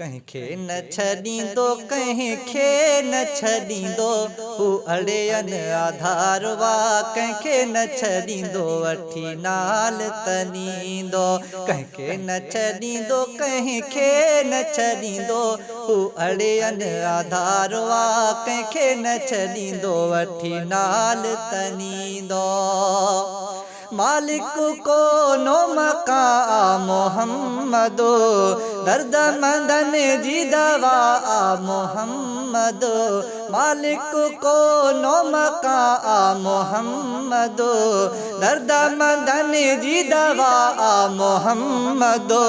कंहिंखे न छॾींदो कंहिंखे न छॾींदो हू अड़ेयन आधारवा कंहिंखे न छॾींदो वठी नाल तनींदो कंहिंखे न छॾींदो कंहिंखे न छॾींदो हू अड़ेयन आधारवा कंहिंखे न छॾींदो वठी नाल तनींदो मालिक को नो मका मोहम्मदो दर्द मंदन जी दवा मोहम्मदो मालिक को नो मका मोहम्मदो दर्द मंदन जी दवा मोहम्मदो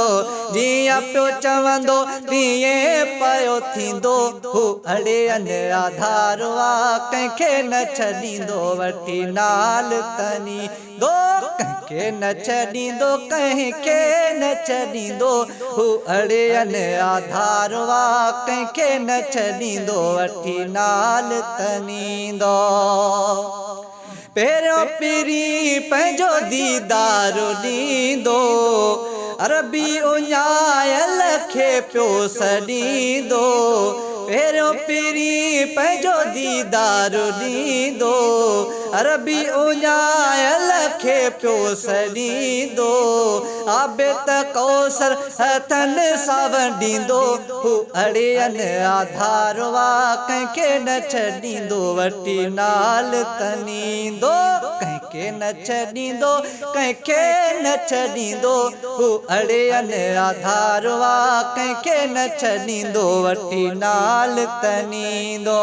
जिया पियो चवंदो तीअं पियो थींदो हू अड़ेयन आधारवा कंहिंखे न छॾींदो वठी नाल तनींदो कंहिंखे न छॾींदो कंहिंखे न छॾींदो हू अड़ेयन आधारवा कंहिंखे न छॾींदो वठी नाल तनींदो पहिरियों पीरी पंहिंजो दीदारो ॾींदो अरबी उञायल खे पियो सॾींदो पहिरियों पीरी पंहिंजो दीदारो ॾींदो अरबी उञायल खे पियो सॾींदो आबिद कौसर हथनि सां वंडींदो हू अड़ेयन आधारवा कंहिंखे न छॾींदो वठी नाल तनींदो कंहिंखे न छॾींदो कंहिंखे न छॾींदो हू अड़ेयन आधारवा कंहिंखे न छॾींदो वठी नाल तनींदो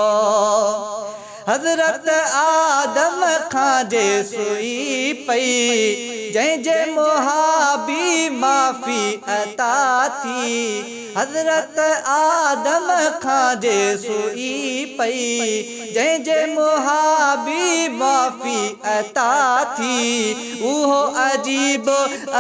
हज़रत आदम खां जे सुई पई जंहिंजे मुहाबी माफ़ी अता थी हज़रत आदम खां जे सुई पई जंहिंजे मुहाबी माफ़ी अता थी उहो अजीब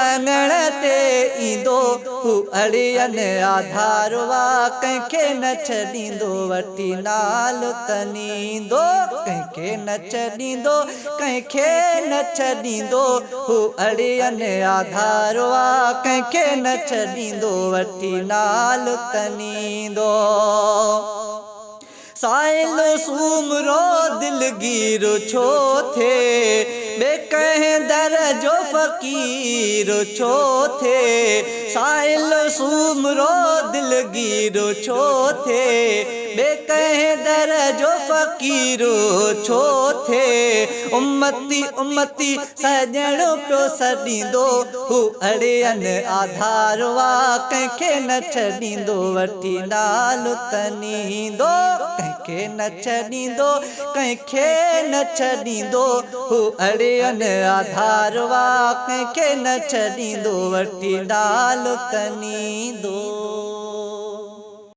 अंगण ते ईंदो हू अड़ेयन आधारवा कंहिंखे न छॾींदो वठी नाल तनींदो कंहिंखे न छॾींदो कंहिंखे न छॾींदो हू अड़ेयन आधारवा कंहिंखे न छॾींदो वठी नाल तनींदो साइल सूमरो दिलगीर छो थे बे कंहिं दर जो फ़कीर छो थे साइल सूमरो दिलगीर छो थे बे कंहिं दर जो फ़कीर छो थे उम्मती उम्मती सॼण पियो सॾींदो हू अड़ेयन आधारवा कंहिंखे न छॾींदो वठी नाल तनींदो कंहिंखे न छॾींदो कंहिंखे न छॾींदो हू अड़ेयन आधारवा कंहिंखे न छॾींदो वठी नाल तनींदो।